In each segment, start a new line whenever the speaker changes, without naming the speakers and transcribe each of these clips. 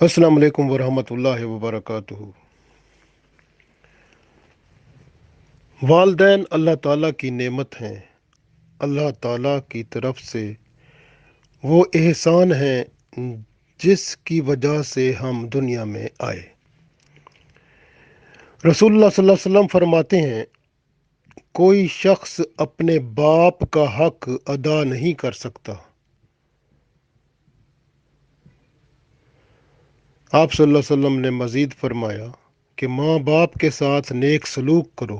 السلام علیکم ورحمۃ اللہ وبرکاتہ۔ والدین اللہ تعالیٰ کی نعمت ہیں۔ اللہ تعالیٰ کی طرف سے وہ احسان ہیں جس کی وجہ سے ہم دنیا میں آئے۔ رسول اللہ صلی اللہ علیہ وسلم فرماتے ہیں، کوئی شخص اپنے باپ کا حق ادا نہیں کر سکتا۔ آپ صلی اللہ علیہ وسلم نے مزید فرمایا کہ ماں باپ کے ساتھ نیک سلوک کرو،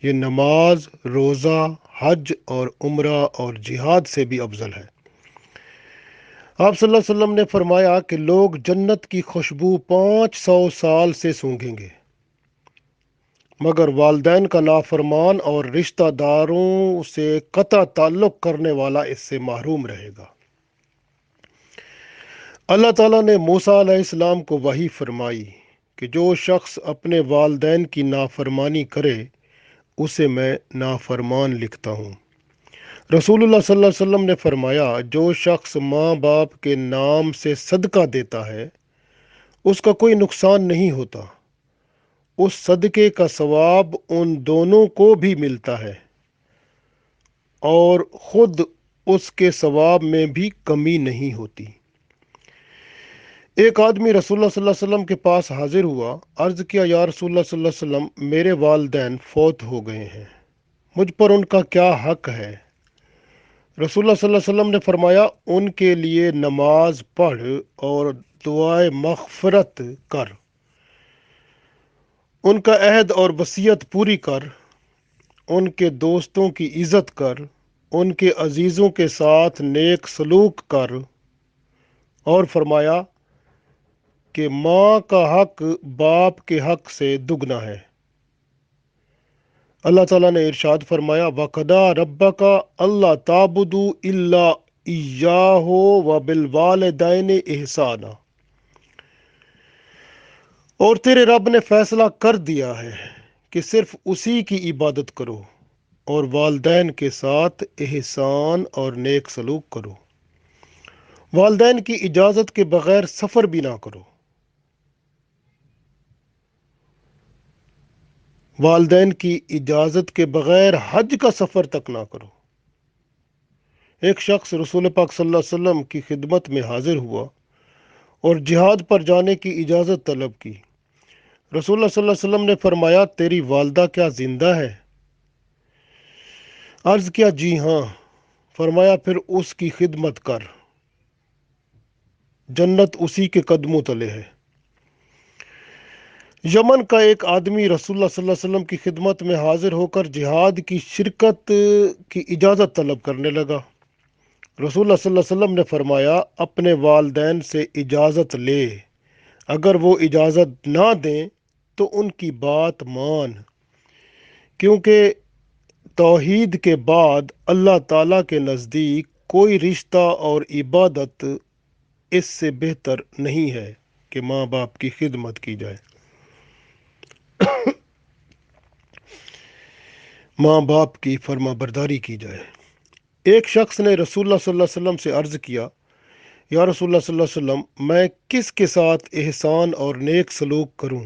یہ نماز، روزہ، حج اور عمرہ اور جہاد سے بھی افضل ہے۔ آپ صلی اللہ علیہ وسلم نے فرمایا کہ لوگ جنت کی خوشبو 500 سال سے سونگھیں گے، مگر والدین کا نافرمان اور رشتہ داروں سے قطع تعلق کرنے والا اس سے محروم رہے گا۔ اللہ تعالیٰ نے موسیٰ علیہ السلام کو وحی فرمائی کہ جو شخص اپنے والدین کی نافرمانی کرے اسے میں نافرمان لکھتا ہوں۔ رسول اللہ صلی اللہ علیہ وسلم نے فرمایا، جو شخص ماں باپ کے نام سے صدقہ دیتا ہے اس کا کوئی نقصان نہیں ہوتا، اس صدقے کا ثواب ان دونوں کو بھی ملتا ہے اور خود اس کے ثواب میں بھی کمی نہیں ہوتی۔ ایک آدمی رسول اللہ صلی اللہ علیہ وسلم کے پاس حاضر ہوا، عرض کیا، یا رسول اللہ صلی اللہ علیہ وسلم، میرے والدین فوت ہو گئے ہیں، مجھ پر ان کا کیا حق ہے؟ رسول اللہ صلی اللہ علیہ وسلم نے فرمایا، ان کے لیے نماز پڑھ اور دعائے مغفرت کر، ان کا عہد اور وصیت پوری کر، ان کے دوستوں کی عزت کر، ان کے عزیزوں کے ساتھ نیک سلوک کر، اور فرمایا کہ ماں کا حق باپ کے حق سے دگنا ہے۔ اللہ تعالیٰ نے ارشاد فرمایا، وَقَضَىٰ رَبُّكَ أَلَّا تَعْبُدُوا إِلَّا إِيَّاهُ وَبِالْوَالِدَيْنِ إِحْسَانًا، اور تیرے رب نے فیصلہ کر دیا ہے کہ صرف اسی کی عبادت کرو اور والدین کے ساتھ احسان اور نیک سلوک کرو۔ والدین کی اجازت کے بغیر سفر بھی نہ کرو۔ والدین کی اجازت کے بغیر حج کا سفر تک نہ کرو۔ ایک شخص رسول پاک صلی اللہ علیہ وسلم کی خدمت میں حاضر ہوا اور جہاد پر جانے کی اجازت طلب کی۔ رسول اللہ صلی اللہ علیہ وسلم نے فرمایا، تیری والدہ کیا زندہ ہے؟ عرض کیا، جی ہاں۔ فرمایا، پھر اس کی خدمت کر، جنت اسی کے قدموں تلے ہے۔ یمن کا ایک آدمی رسول اللہ صلی اللہ علیہ وسلم کی خدمت میں حاضر ہو کر جہاد کی شرکت کی اجازت طلب کرنے لگا۔ رسول اللہ صلی اللہ علیہ وسلم نے فرمایا، اپنے والدین سے اجازت لے، اگر وہ اجازت نہ دیں تو ان کی بات مان، کیونکہ توحید کے بعد اللہ تعالیٰ کے نزدیک کوئی رشتہ اور عبادت اس سے بہتر نہیں ہے کہ ماں باپ کی خدمت کی جائے۔ ماں باپ کی فرما برداری کی جائے۔ ایک شخص نے رسول اللہ صلی اللہ علیہ وسلم سے عرض کیا، یا رسول اللہ صلی اللہ علیہ وسلم، میں کس کے ساتھ احسان اور نیک سلوک کروں؟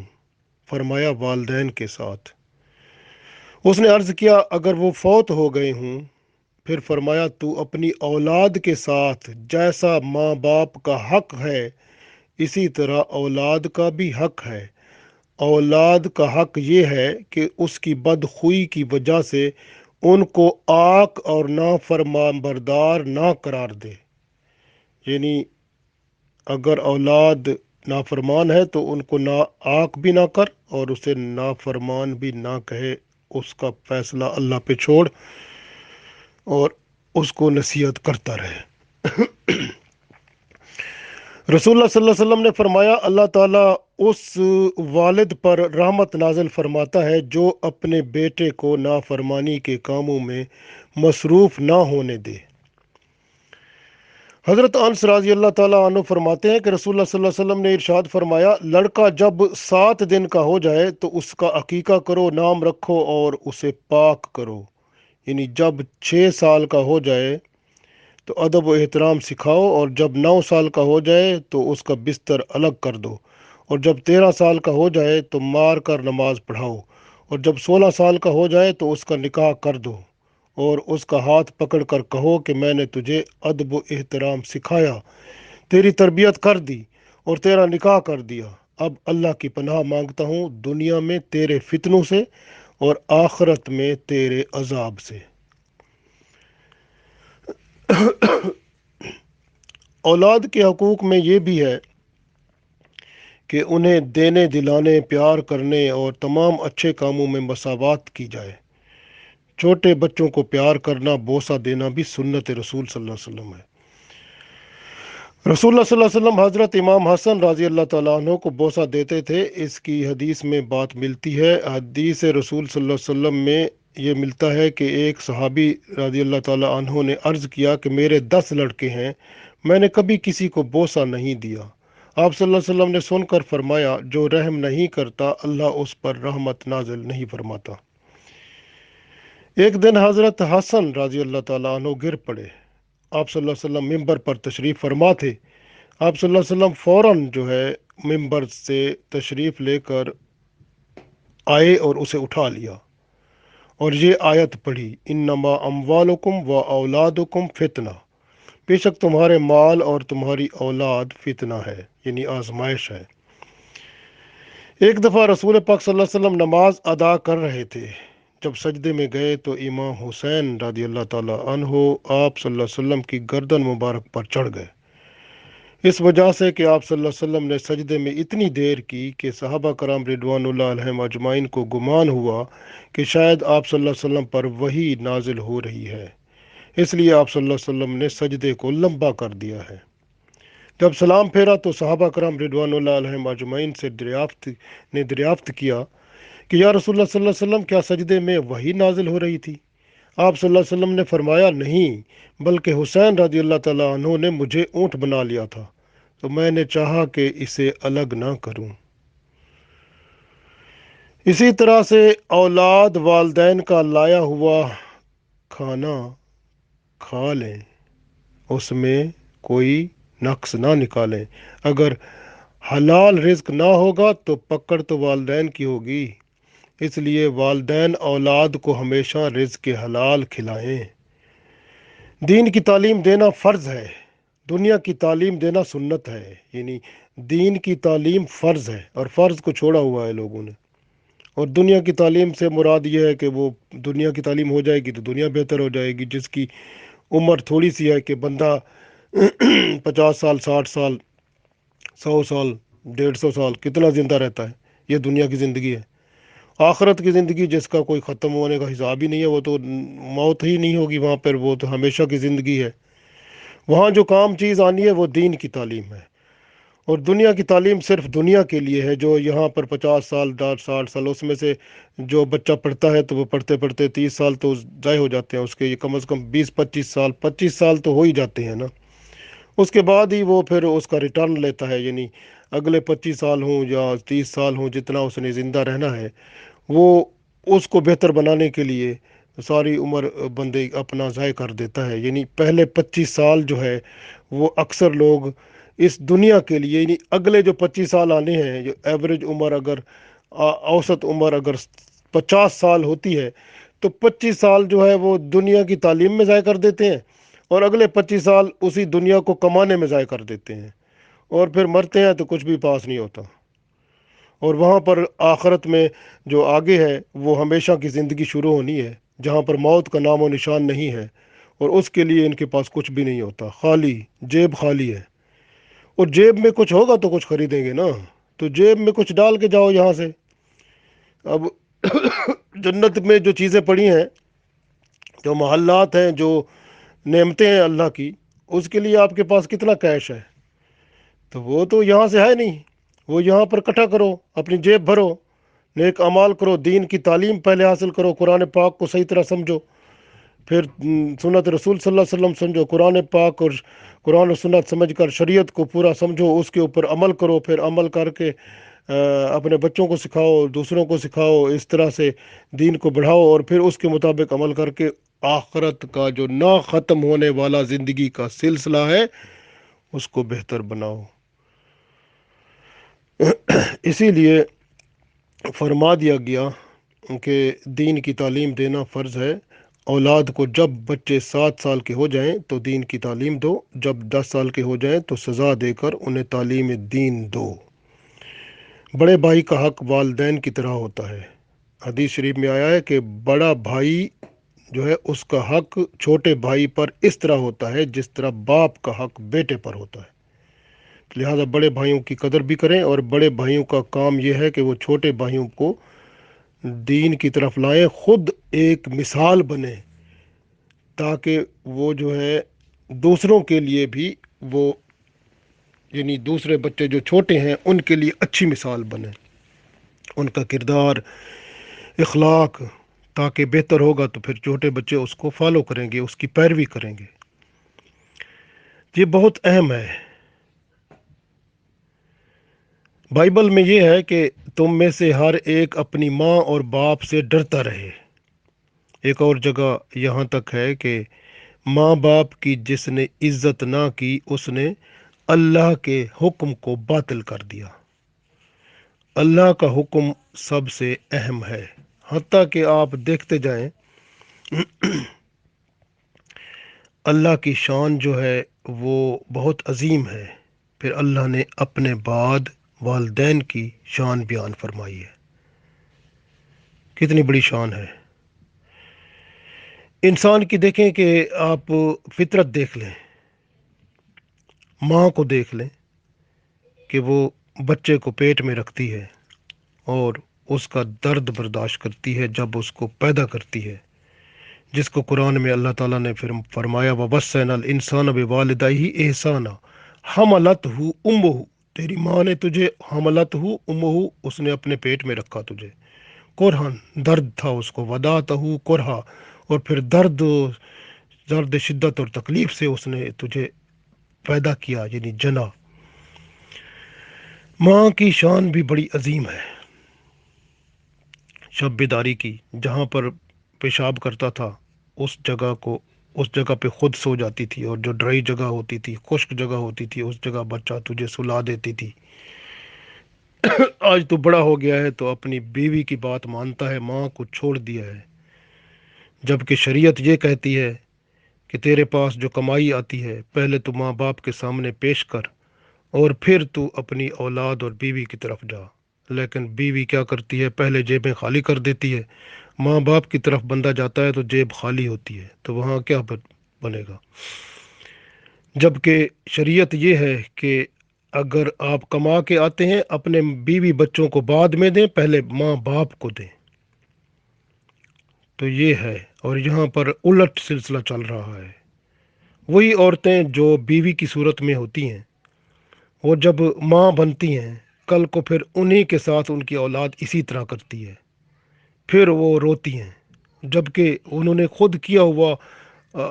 فرمایا، والدین کے ساتھ۔ اس نے عرض کیا، اگر وہ فوت ہو گئے ہوں؟ پھر فرمایا، تو اپنی اولاد کے ساتھ جیسا ماں باپ کا حق ہے اسی طرح اولاد کا بھی حق ہے۔ اولاد کا حق یہ ہے کہ اس کی بدخوئی کی وجہ سے ان کو عاق اور نافرمان بردار نہ قرار دے، یعنی اگر اولاد نافرمان ہے تو ان کو نہ عاق بھی نہ کر اور اسے نافرمان بھی نہ کہے، اس کا فیصلہ اللہ پہ چھوڑ اور اس کو نصیحت کرتا رہے۔ رسول اللہ صلی اللہ علیہ وسلم نے فرمایا، اللہ تعالیٰ اس والد پر رحمت نازل فرماتا ہے جو اپنے بیٹے کو نافرمانی کے کاموں میں مصروف نہ ہونے دے۔ حضرت انس رضی اللہ تعالیٰ عنہ فرماتے ہیں کہ رسول اللہ صلی اللہ علیہ وسلم نے ارشاد فرمایا، لڑکا جب 7 دن کا ہو جائے تو اس کا عقیقہ کرو، نام رکھو اور اسے پاک کرو، یعنی جب 6 سال کا ہو جائے تو ادب و احترام سکھاؤ، اور جب 9 سال کا ہو جائے تو اس کا بستر الگ کر دو، اور جب 13 سال کا ہو جائے تو مار کر نماز پڑھاؤ، اور جب 16 سال کا ہو جائے تو اس کا نکاح کر دو، اور اس کا ہاتھ پکڑ کر کہو کہ میں نے تجھے ادب و احترام سکھایا، تیری تربیت کر دی اور تیرا نکاح کر دیا۔ اب اللہ کی پناہ مانگتا ہوں دنیا میں تیرے فتنوں سے اور آخرت میں تیرے عذاب سے۔ اولاد کے حقوق میں یہ بھی ہے کہ انہیں دینے، دلانے، پیار کرنے اور تمام اچھے کاموں میں مساوات کی جائے۔ چھوٹے بچوں کو پیار کرنا، بوسہ دینا بھی سنت رسول صلی اللہ علیہ وسلم ہے۔ رسول اللہ صلی اللہ علیہ وسلم حضرت امام حسن رضی اللہ تعالیٰ عنہ کو بوسہ دیتے تھے۔ اس کی حدیث میں بات ملتی ہے، حدیث رسول صلی اللہ علیہ وسلم میں یہ ملتا ہے کہ ایک صحابی رضی اللہ تعالیٰ عنہ نے عرض کیا کہ میرے 10 لڑکے ہیں، میں نے کبھی کسی کو بوسہ نہیں دیا۔ آپ صلی اللہ علیہ وسلم نے سن کر فرمایا، جو رحم نہیں کرتا اللہ اس پر رحمت نازل نہیں فرماتا۔ ایک دن حضرت حسن رضی اللہ تعالیٰ عنہ گر پڑے۔ آپ صلی اللہ علیہ وسلم ممبر پر تشریف فرما تھے۔ آپ صلی اللہ علیہ وسلم فوراً ممبر سے تشریف لے کر آئے اور اسے اٹھا لیا اور یہ آیت پڑھی، انما اموالکم و اولادکم فتنہ، بے شک تمہارے مال اور تمہاری اولاد فتنہ ہے، یعنی آزمائش ہے۔ ایک دفعہ رسول پاک صلی اللہ علیہ وسلم نماز ادا کر رہے تھے، جب سجدے میں گئے تو امام حسین رضی اللہ تعالیٰ عنہ آپ صلی اللہ علیہ وسلم کی گردن مبارک پر چڑھ گئے، اس وجہ سے کہ آپ صلی اللہ علیہ وسلم نے سجدے میں اتنی دیر کی کہ صحابہ کرام رضوان اللہ علیہم اجمعین کو گمان ہوا کہ شاید آپ صلی اللہ علیہ وسلم پر وحی نازل ہو رہی ہے، اس لیے آپ صلی اللہ علیہ وسلم نے سجدے کو لمبا کر دیا ہے۔ جب سلام پھیرا تو صحابہ کرام رضوان اللہ علیہم اجمعین سے دریافت کیا کہ یا رسول اللہ صلی اللہ علیہ وسلم، کیا سجدے میں وحی نازل ہو رہی تھی؟ آپ صلی اللہ علیہ وسلم نے فرمایا، نہیں، بلکہ حسین رضی اللہ تعالیٰ عنہ نے مجھے اونٹ بنا لیا تھا تو میں نے چاہا کہ اسے الگ نہ کروں۔ اسی طرح سے اولاد والدین کا لایا ہوا کھانا کھا لیں، اس میں کوئی نقص نہ نکالیں۔ اگر حلال رزق نہ ہوگا تو پکڑ تو والدین کی ہوگی، اس لیے والدین اولاد کو ہمیشہ رزق حلال کھلائیں۔ دین کی تعلیم دینا فرض ہے، دنیا کی تعلیم دینا سنت ہے، یعنی دین کی تعلیم فرض ہے اور فرض کو چھوڑا ہوا ہے لوگوں نے۔ اور دنیا کی تعلیم سے مراد یہ ہے کہ وہ دنیا کی تعلیم ہو جائے گی تو دنیا بہتر ہو جائے گی، جس کی عمر تھوڑی سی ہے کہ بندہ 50 سال، 60 سال، 100 سال، 150 سال کتنا زندہ رہتا ہے، یہ دنیا کی زندگی ہے۔ آخرت کی زندگی جس کا کوئی ختم ہونے کا حساب ہی نہیں ہے، وہ تو موت ہی نہیں ہوگی وہاں پر، وہ تو ہمیشہ کی زندگی ہے۔ وہاں جو کام چیز آنی ہے وہ دین کی تعلیم ہے، اور دنیا کی تعلیم صرف دنیا کے لیے ہے۔ جو یہاں پر 50 سال، 60 سال، اس میں سے جو بچہ پڑھتا ہے تو وہ پڑھتے پڑھتے 30 سال تو ضائع ہو جاتے ہیں، اس کے کم از کم 20-25 سال، 25 سال تو ہو ہی جاتے ہیں نا۔ اس کے بعد ہی وہ پھر اس کا ریٹرن لیتا ہے، یعنی اگلے 25 سال ہوں یا 30 سال ہوں، جتنا اس نے زندہ رہنا ہے، وہ اس کو بہتر بنانے کے لیے ساری عمر بندے اپنا ضائع کر دیتا ہے۔ یعنی پہلے 25 سال جو ہے وہ اکثر لوگ اس دنیا کے لیے، یعنی اگلے جو 25 سال آنے ہیں، جو ایوریج عمر اگر اوسط عمر اگر 50 سال ہوتی ہے تو 25 سال جو ہے وہ دنیا کی تعلیم میں ضائع کر دیتے ہیں، اور اگلے 25 سال اسی دنیا کو کمانے میں ضائع کر دیتے ہیں، اور پھر مرتے ہیں تو کچھ بھی پاس نہیں ہوتا۔ اور وہاں پر آخرت میں جو آگے ہے وہ ہمیشہ کی زندگی شروع ہونی ہے، جہاں پر موت کا نام و نشان نہیں ہے، اور اس کے لیے ان کے پاس کچھ بھی نہیں ہوتا، خالی جیب خالی ہے۔ اور جیب میں کچھ ہوگا تو کچھ خریدیں گے نا، تو جیب میں کچھ ڈال کے جاؤ یہاں سے۔ اب جنت میں جو چیزیں پڑی ہیں، جو محلات ہیں، جو نعمتیں ہیں اللہ کی، اس کے لیے آپ کے پاس کتنا کیش ہے؟ تو وہ تو یہاں سے ہے نہیں، وہ یہاں پر اکٹھا کرو، اپنی جیب بھرو، نیک اعمال کرو، دین کی تعلیم پہلے حاصل کرو، قرآن پاک کو صحیح طرح سمجھو، پھر سنت رسول صلی اللہ علیہ وسلم سمجھو، قرآن پاک اور قرآن و سنت سمجھ کر شریعت کو پورا سمجھو، اس کے اوپر عمل کرو، پھر عمل کر کے اپنے بچوں کو سکھاؤ، دوسروں کو سکھاؤ، اس طرح سے دین کو بڑھاؤ، اور پھر اس کے مطابق عمل کر کے آخرت کا جو نہ ختم ہونے والا زندگی کا سلسلہ ہے اس کو بہتر بناؤ۔ اسی لیے فرما دیا گیا کہ دین کی تعلیم دینا فرض ہے۔ اولاد کو جب بچے 7 سال کے ہو جائیں تو دین کی تعلیم دو، جب 10 سال کے ہو جائیں تو سزا دے کر انہیں تعلیم دین دو۔ بڑے بھائی کا حق والدین کی طرح ہوتا ہے۔ حدیث شریف میں آیا ہے کہ بڑا بھائی جو ہے اس کا حق چھوٹے بھائی پر اس طرح ہوتا ہے جس طرح باپ کا حق بیٹے پر ہوتا ہے۔ لہذا بڑے بھائیوں کی قدر بھی کریں، اور بڑے بھائیوں کا کام یہ ہے کہ وہ چھوٹے بھائیوں کو دین کی طرف لائیں، خود ایک مثال بنے، تاکہ وہ جو ہے دوسروں کے لیے بھی وہ، یعنی دوسرے بچے جو چھوٹے ہیں ان کے لیے اچھی مثال بنے، ان کا کردار، اخلاق تاکہ بہتر ہوگا تو پھر چھوٹے بچے اس کو فالو کریں گے، اس کی پیروی کریں گے۔ یہ بہت اہم ہے۔ بائبل میں یہ ہے کہ تم میں سے ہر ایک اپنی ماں اور باپ سے ڈرتا رہے۔ ایک اور جگہ یہاں تک ہے کہ ماں باپ کی جس نے عزت نہ کی اس نے اللہ کے حکم کو باطل کر دیا۔ اللہ کا حکم سب سے اہم ہے، حتیٰ کہ آپ دیکھتے جائیں اللہ کی شان جو ہے وہ بہت عظیم ہے، پھر اللہ نے اپنے بعد والدین کی شان بیان فرمائی ہے۔ کتنی بڑی شان ہے انسان کی! دیکھیں کہ آپ فطرت دیکھ لیں، ماں کو دیکھ لیں کہ وہ بچے کو پیٹ میں رکھتی ہے اور اس کا درد برداشت کرتی ہے جب اس کو پیدا کرتی ہے، جس کو قرآن میں اللہ تعالیٰ نے پھر فرمایا وَوَصَّيْنَا الْإِنسَانَ بِوَالِدَيْهِ إِحْسَانًا حَمَلَتْهُ أُمُّهُ، تیری ماں نے تجھے حملتہ امہ، اس نے اپنے پیٹ میں رکھا تجھے، کرہن، درد تھا اس کو، وداتہ کرہا، اور پھر درد شدت اور تکلیف سے اس نے تجھے پیدا کیا، یعنی جنا۔ ماں کی شان بھی بڑی عظیم ہے۔ شب بیداری کی، جہاں پر پیشاب کرتا تھا اس جگہ پہ خود سو جاتی تھی، اور جو ڈرائی جگہ ہوتی تھی، خشک جگہ ہوتی تھی، اس جگہ بچہ تجھے سلا دیتی تھی۔ آج تو بڑا ہو گیا ہے تو اپنی بیوی کی بات مانتا ہے، ماں کو چھوڑ دیا ہے، جبکہ شریعت یہ کہتی ہے کہ تیرے پاس جو کمائی آتی ہے پہلے تو ماں باپ کے سامنے پیش کر، اور پھر تو اپنی اولاد اور بیوی کی طرف جا۔ لیکن بیوی کیا کرتی ہے؟ پہلے جیبیں خالی کر دیتی ہے، ماں باپ کی طرف بندہ جاتا ہے تو جیب خالی ہوتی ہے، تو وہاں کیا بنے گا؟ جبکہ شریعت یہ ہے کہ اگر آپ کما کے آتے ہیں اپنے بیوی بچوں کو بعد میں دیں، پہلے ماں باپ کو دیں۔ تو یہ ہے، اور یہاں پر الٹ سلسلہ چل رہا ہے۔ وہی عورتیں جو بیوی کی صورت میں ہوتی ہیں وہ جب ماں بنتی ہیں، کل کو پھر انہی کے ساتھ ان کی اولاد اسی طرح کرتی ہے، پھر وہ روتی ہیں، جبکہ انہوں نے خود کیا ہوا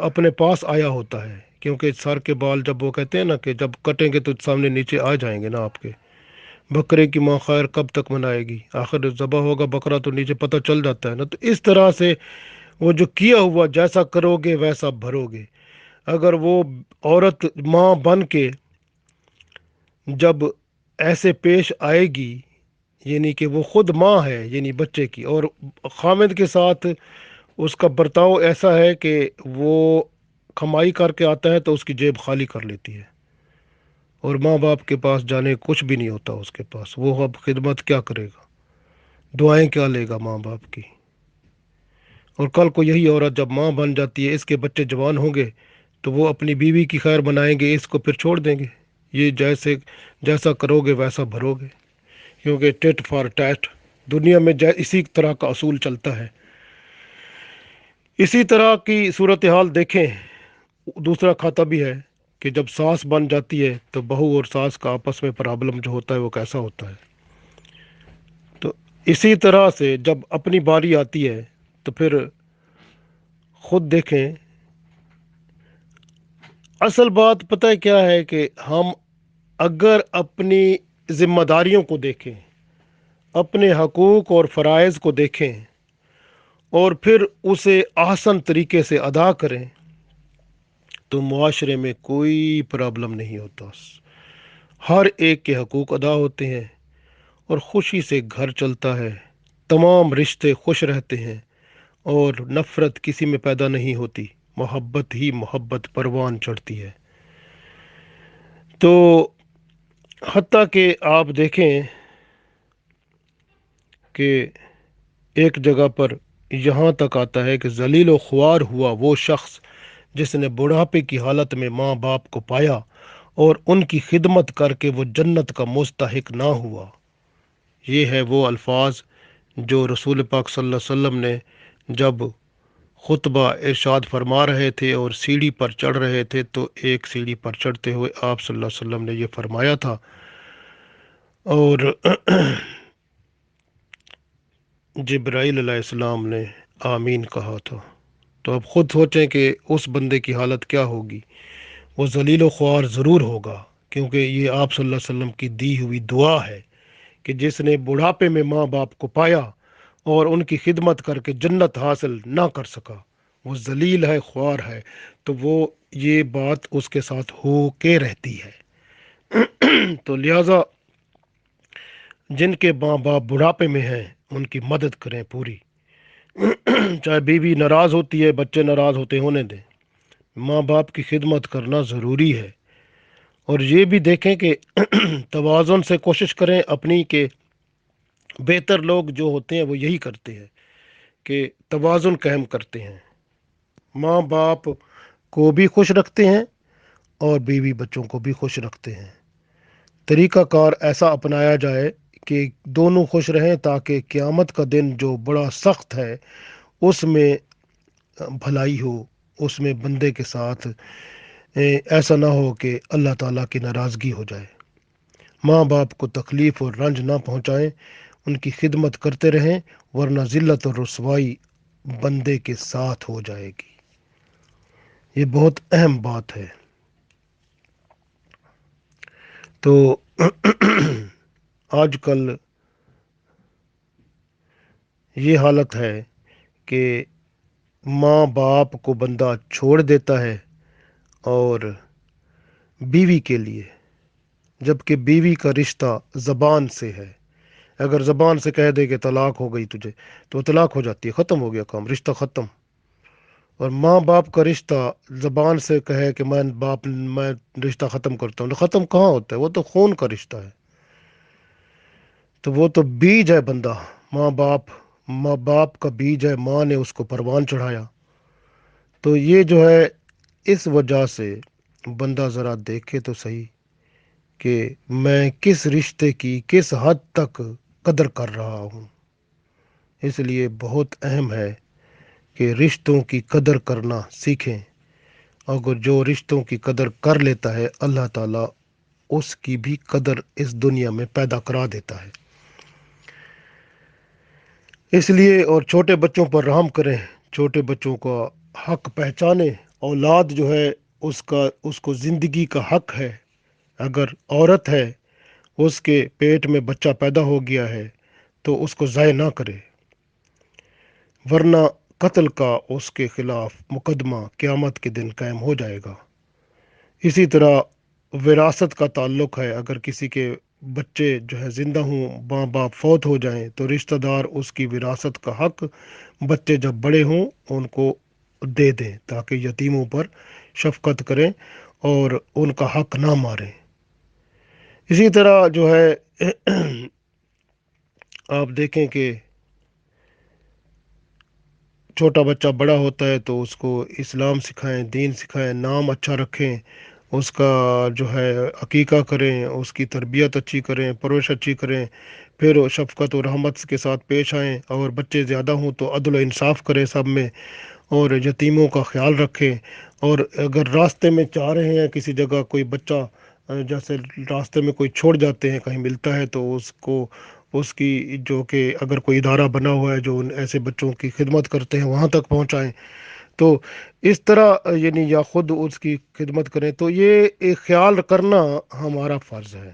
اپنے پاس آیا ہوتا ہے، کیونکہ سر کے بال جب وہ کہتے ہیں نا کہ جب کٹیں گے تو سامنے نیچے آ جائیں گے نا آپ کے۔ بکرے کی ماں خیر کب تک منائے گی؟ آخر ذبح ہوگا بکرا تو نیچے پتہ چل جاتا ہے نا۔ تو اس طرح سے وہ جو کیا ہوا جیسا کرو گے ویسا بھرو گے۔ اگر وہ عورت ماں بن کے جب ایسے پیش آئے گی، یعنی کہ وہ خود ماں ہے یعنی بچے کی، اور خامد کے ساتھ اس کا برتاؤ ایسا ہے کہ وہ کمائی کر کے آتا ہے تو اس کی جیب خالی کر لیتی ہے، اور ماں باپ کے پاس جانے کچھ بھی نہیں ہوتا اس کے پاس، وہ اب خدمت کیا کرے گا؟ دعائیں کیا لے گا ماں باپ کی؟ اور کل کو یہی عورت جب ماں بن جاتی ہے، اس کے بچے جوان ہوں گے تو وہ اپنی بیوی کی خیر بنائیں گے، اس کو پھر چھوڑ دیں گے۔ یہ جیسا کرو گے ویسا بھرو گے، کیونکہ ٹیٹ فار ٹیٹ دنیا میں اسی طرح کا اصول چلتا ہے۔ اسی طرح کی صورتحال دیکھیں، دوسرا کھاتا بھی ہے کہ جب ساس بن جاتی ہے تو بہو اور ساس کا آپس میں پرابلم جو ہوتا ہے وہ کیسا ہوتا ہے۔ تو اسی طرح سے جب اپنی باری آتی ہے تو پھر خود دیکھیں۔ اصل بات پتہ ہے کیا ہے کہ ہم اگر اپنی ذمہ داریوں کو دیکھیں، اپنے حقوق اور فرائض کو دیکھیں، اور پھر اسے آسن طریقے سے ادا کریں تو معاشرے میں کوئی پرابلم نہیں ہوتا، ہر ایک کے حقوق ادا ہوتے ہیں اور خوشی سے گھر چلتا ہے، تمام رشتے خوش رہتے ہیں اور نفرت کسی میں پیدا نہیں ہوتی، محبت ہی محبت پروان چڑھتی ہے۔ تو حتیٰ کہ آپ دیکھیں کہ ایک جگہ پر یہاں تک آتا ہے کہ ذلیل و خوار ہوا وہ شخص جس نے بڑھاپے کی حالت میں ماں باپ کو پایا اور ان کی خدمت کر کے وہ جنت کا مستحق نہ ہوا۔ یہ ہے وہ الفاظ جو رسول پاک صلی اللہ علیہ وسلم نے جب خطبہ ارشاد فرما رہے تھے اور سیڑھی پر چڑھ رہے تھے تو ایک سیڑھی پر چڑھتے ہوئے آپ صلی اللہ علیہ وسلم نے یہ فرمایا تھا، اور جبرائیل علیہ السلام نے آمین کہا تھا۔ تو اب خود سوچیں کہ اس بندے کی حالت کیا ہوگی، وہ ذلیل و خوار ضرور ہوگا، کیونکہ یہ آپ صلی اللہ علیہ وسلم کی دی ہوئی دعا ہے کہ جس نے بڑھاپے میں ماں باپ کو پایا اور ان کی خدمت کر کے جنت حاصل نہ کر سکا، وہ ذلیل ہے، خوار ہے، تو وہ یہ بات اس کے ساتھ ہو کے رہتی ہے۔ تو لہٰذا جن کے ماں باپ بڑھاپے میں ہیں ان کی مدد کریں پوری، چاہے بیوی ناراض ہوتی ہے، بچے ناراض ہوتے ہونے دیں، ماں باپ کی خدمت کرنا ضروری ہے۔ اور یہ بھی دیکھیں کہ توازن سے کوشش کریں اپنی، کہ بہتر لوگ جو ہوتے ہیں وہ یہی کرتے ہیں کہ توازن قائم کرتے ہیں، ماں باپ کو بھی خوش رکھتے ہیں اور بیوی بچوں کو بھی خوش رکھتے ہیں۔ طریقہ کار ایسا اپنایا جائے کہ دونوں خوش رہیں، تاکہ قیامت کا دن جو بڑا سخت ہے اس میں بھلائی ہو، اس میں بندے کے ساتھ ایسا نہ ہو کہ اللہ تعالیٰ کی ناراضگی ہو جائے۔ ماں باپ کو تکلیف اور رنج نہ پہنچائیں، ان کی خدمت کرتے رہیں، ورنہ ذلت اور رسوائی بندے کے ساتھ ہو جائے گی۔ یہ بہت اہم بات ہے۔ تو آج کل یہ حالت ہے کہ ماں باپ کو بندہ چھوڑ دیتا ہے اور بیوی کے لیے، جبکہ بیوی کا رشتہ زبان سے ہے۔ اگر زبان سے کہہ دے کہ طلاق ہو گئی تجھے تو طلاق ہو جاتی ہے، ختم ہو گیا کام، رشتہ ختم۔ اور ماں باپ کا رشتہ زبان سے کہے کہ میں رشتہ ختم کرتا ہوں، تو ختم کہاں ہوتا ہے؟ وہ تو خون کا رشتہ ہے، تو وہ تو بیج ہے بندہ، ماں باپ کا بیج ہے، ماں نے اس کو پروان چڑھایا۔ تو یہ جو ہے، اس وجہ سے بندہ ذرا دیکھے تو صحیح کہ میں کس رشتے کی کس حد تک قدر کر رہا ہوں۔ اس لیے بہت اہم ہے کہ رشتوں کی قدر کرنا سیکھیں۔ اگر جو رشتوں کی قدر کر لیتا ہے، اللہ تعالیٰ اس کی بھی قدر اس دنیا میں پیدا کرا دیتا ہے۔ اس لیے اور چھوٹے بچوں پر رحم کریں، چھوٹے بچوں کا حق پہچانیں۔ اولاد جو ہے اس کو زندگی کا حق ہے۔ اگر عورت ہے، اس کے پیٹ میں بچہ پیدا ہو گیا ہے تو اس کو ضائع نہ کرے، ورنہ قتل کا اس کے خلاف مقدمہ قیامت کے دن قائم ہو جائے گا۔ اسی طرح وراثت کا تعلق ہے، اگر کسی کے بچے جو ہے زندہ ہوں، ماں باپ فوت ہو جائیں تو رشتہ دار اس کی وراثت کا حق بچے جب بڑے ہوں ان کو دے دیں، تاکہ یتیموں پر شفقت کریں اور ان کا حق نہ ماریں۔ اسی طرح جو ہے آپ دیکھیں کہ چھوٹا بچہ بڑا ہوتا ہے تو اس کو اسلام سکھائیں، دین سکھائیں، نام اچھا رکھیں، اس کا جو ہے عقیقہ کریں، اس کی تربیت اچھی کریں، پرورش اچھی کریں، پھر شفقت و رحمت کے ساتھ پیش آئیں، اور بچے زیادہ ہوں تو عدل و انصاف کریں سب میں، اور یتیموں کا خیال رکھیں۔ اور اگر راستے میں چاہ رہے ہیں کسی جگہ کوئی بچہ، جیسے راستے میں کوئی چھوڑ جاتے ہیں، کہیں ملتا ہے تو اس کی جو کہ اگر کوئی ادارہ بنا ہوا ہے جو ایسے بچوں کی خدمت کرتے ہیں وہاں تک پہنچائیں۔ تو اس طرح یعنی یا خود اس کی خدمت کریں، تو یہ ایک خیال کرنا ہمارا فرض ہے۔